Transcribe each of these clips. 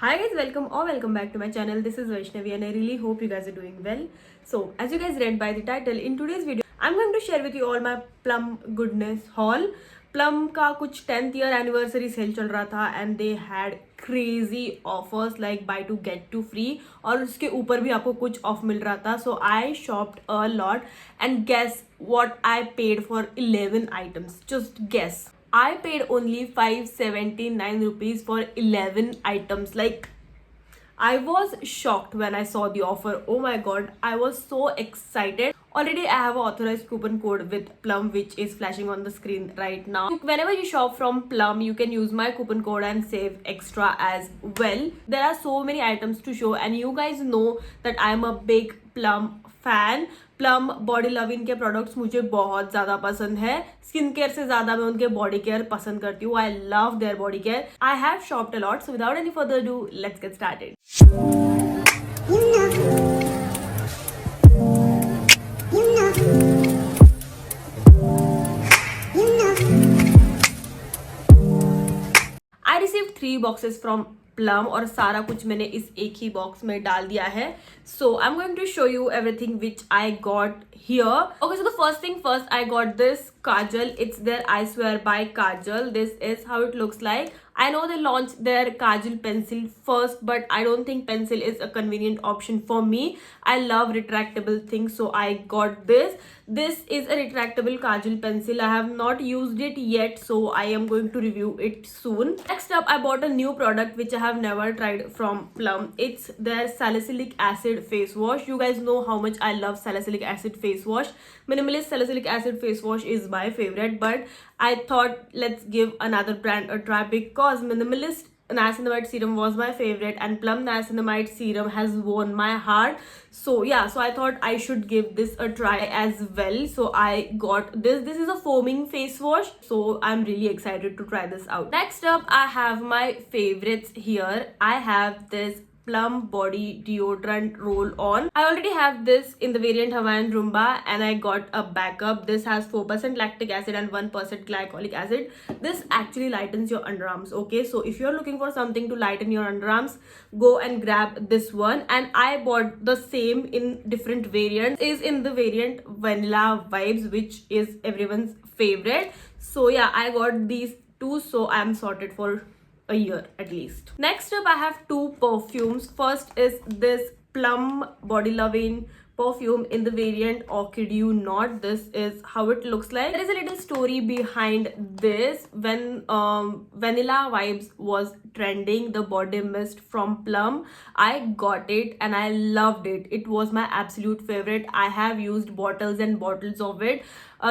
Hi guys, welcome back to my channel. This is Vaishnavi and I really hope you guys are doing well. So as you guys read by the title, in today's video I'm going to share with you all my Plum goodness haul. Plum का कुछ 10th year anniversary sale चल रहा था and they had crazy offers like buy two get two free और उसके ऊपर भी आपको कुछ off मिल रहा था. So I shopped a lot and guess what I paid for 11 items. Just guess. I paid only 579 rupees for 11 items. Like, I was shocked when I saw the offer. Oh my god, I was so excited. Already I have an authorized coupon code with Plum which is flashing on the screen right now. Whenever you shop from Plum, you can use my coupon code and save extra as well. There are so many items to show and you guys know that I am a big Plum fan. Plum body loving के products मुझे बहुत ज़्यादा पसंद है. Skin care से ज़्यादा मैं उनके बॉडी केयर पसंद करती हूँ. I love their body care. I have शॉप्ड a lot. So without any further do let's get started. I receive 3 boxes from plum और सारा कुछ मैंने इस एक ही बॉक्स में डाल दिया है. So I am going to show you everything which I got here. Okay, so the first thing first, I got this kajal. It's their I Swear by Kajal. This is how it looks like. I know they launched their kajal pencil first, but I don't think pencil is a convenient option for me. I love retractable things, so I got this. This is a retractable kajal pencil. I have not used it yet, so I am going to review it soon. Next up, I bought a new product which I have never tried from Plum. It's their salicylic acid face wash. You guys know how much I love salicylic acid face wash. Minimalist salicylic acid face wash is my favorite, but I thought let's give another brand a try because Minimalist niacinamide serum was my favorite and Plum niacinamide serum has won my heart. So yeah, so I thought I should give this a try as well. So I got this. This is a foaming face wash, so I'm really excited to try this out. Next up, I have my favorites here. I have this Plum body deodorant roll on. I already have this in the variant Hawaiian Rumba and I got a backup. This has 4% lactic acid and 1% glycolic acid. This actually lightens your underarms. Okay, so if you're looking for something to lighten your underarms, go and grab this one. And I bought the same in different variants. Is in the variant Vanilla Vibes, which is everyone's favorite. So yeah, I got these two, so I'm sorted for a year at least. Next up, I have 2 perfumes. First is this Plum body loving perfume in the variant Orchid You Not. This is how it looks like. There is a little story behind this. When Vanilla Vibes was trending, the body mist from Plum, I got it and I loved it. It was my absolute favorite. I have used bottles and bottles of it.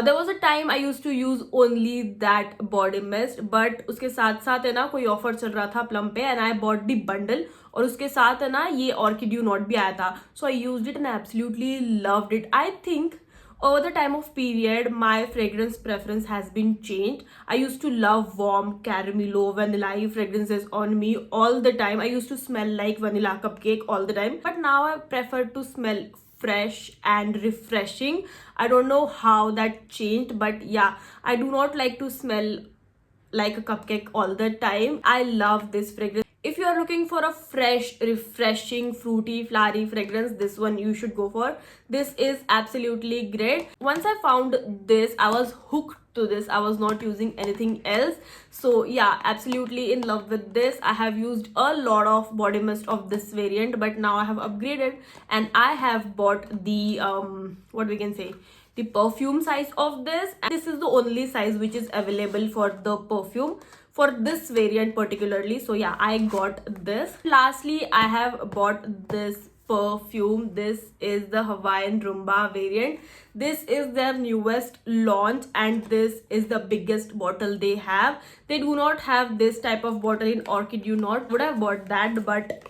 There was a time I used to use only that body mist, but उसके साथ साथ है ना कोई offer चल रहा था plum पे and I bought the bundle और उसके साथ है ना ये ऑर्किड यू नॉट भी आया था. So I used it and I absolutely loved it. I think over the time of period, my fragrance preference has been changed. I used to love warm, caramello, vanilla fragrances on me all the time. I used to smell like vanilla cupcake all the time. But now I prefer to smell fresh and refreshing. I don't know how that changed, but yeah, I do not like to smell like a cupcake all the time. I love this fragrance. If you are looking for a fresh, refreshing, fruity, flowery fragrance, this one you should go for. This is absolutely great. Once I found this, I was hooked to this. I was not using anything else. So yeah, absolutely in love with this. I have used a lot of body mist of this variant, but now I have upgraded and I have bought the what we can say, the perfume size of this. And this is the only size which is available for the perfume for this variant particularly. So yeah, I got this. Lastly, I have bought this perfume. This is the Hawaiian Rumba variant. This is their newest launch and this is the biggest bottle they have. They do not have this type of bottle in Orchid You Not. Would have bought that, but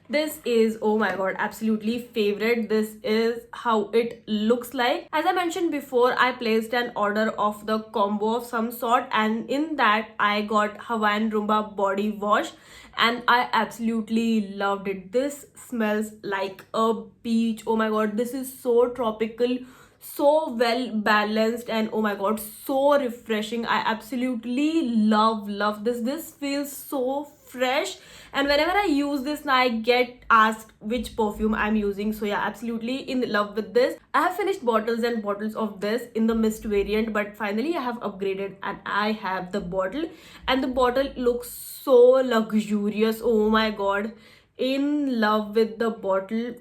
this is, oh my god, absolutely favorite. This is how it looks like. As I mentioned before, I placed an order of the combo of some sort and in that I got Hawaiian Rumba body wash and I absolutely loved it. This smells like a beach. Oh my god, this is so tropical, so well balanced, and oh my god, so refreshing. I absolutely love this. This feels so fresh, and whenever I use this now I get asked which perfume I'm using. So yeah, absolutely in love with this. I have finished bottles and bottles of this in the mist variant, but finally I have upgraded and I have the bottle, and the bottle looks so luxurious. Oh my god, in love with the bottle.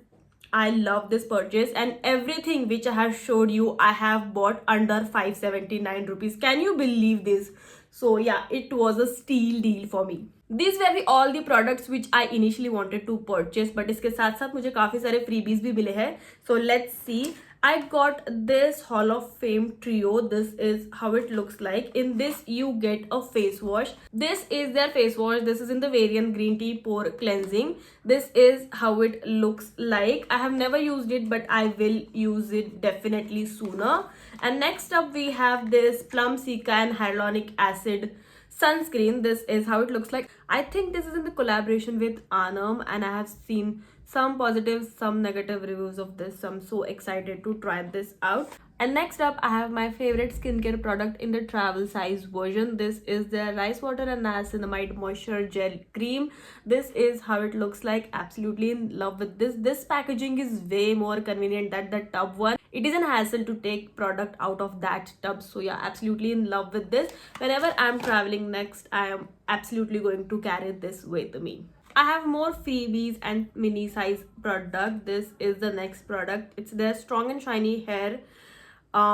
I love this purchase, and everything which I have showed you I have bought under 579 rupees. Can you believe this? So yeah, it was a steal deal for me. These were all the products which I initially wanted to purchase, but इसके साथ साथ मुझे काफी सारे freebies भी मिले हैं. So let's see. I got this Hall of Fame trio. This is how it looks like. In this you get a face wash. This is their face wash. This is in the variant green tea pore cleansing. This is how it looks like. I have never used it, but I will use it definitely sooner. And next up we have this Plum Cica and Hyaluronic Acid sunscreen. This is how it looks like. I think this is in the collaboration with Anam, and I have seen some positive, some negative reviews of this. So I'm so excited to try this out. And next up I have my favorite skincare product in the travel size version. This is their rice water and niacinamide moisture gel cream. This is how it looks like. Absolutely in love with this. This packaging is way more convenient than the tub one. It is a hassle to take product out of that tub. So yeah, absolutely in love with this. Whenever I'm traveling next, I am absolutely going to carry this with me. I have more freebies and mini size product. This is the next product. It's their strong and shiny hair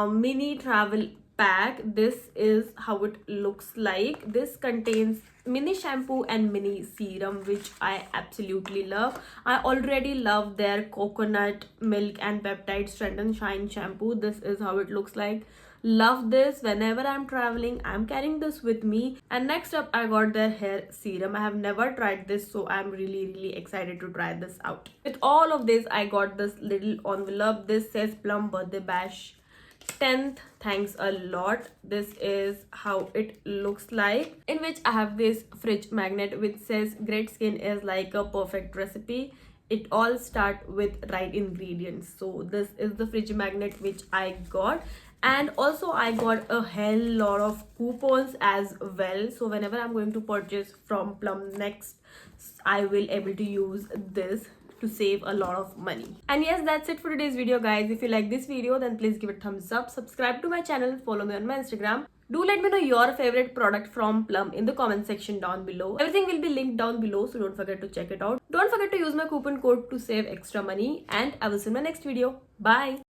mini travel pack. This is how it looks like. This contains mini shampoo and mini serum, which I absolutely love. I already love their coconut milk and peptide strengthen shine shampoo. This is how it looks like. Love this. Whenever I'm traveling, I'm carrying this with me. And next up I got their hair serum. I have never tried this, so I'm really excited to try this out. With all of this I got this little envelope. This says Plum Birthday Bash 10th, thanks a lot. This is how it looks like, in which I have this fridge magnet which says great skin is like a perfect recipe. It all start with right ingredients. So this is the fridge magnet which I got. And also I got a hell lot of coupons as well. So whenever I'm going to purchase from Plum next, I will able to use this to save a lot of money. And yes, that's it for today's video, guys. If you like this video, then please give it a thumbs up, subscribe to my channel, follow me on my Instagram. Do let me know your favorite product from Plum in the comment section down below. Everything will be linked down below, so don't forget to check it out. Don't forget to use my coupon code to save extra money, and I will see you in my next video. Bye.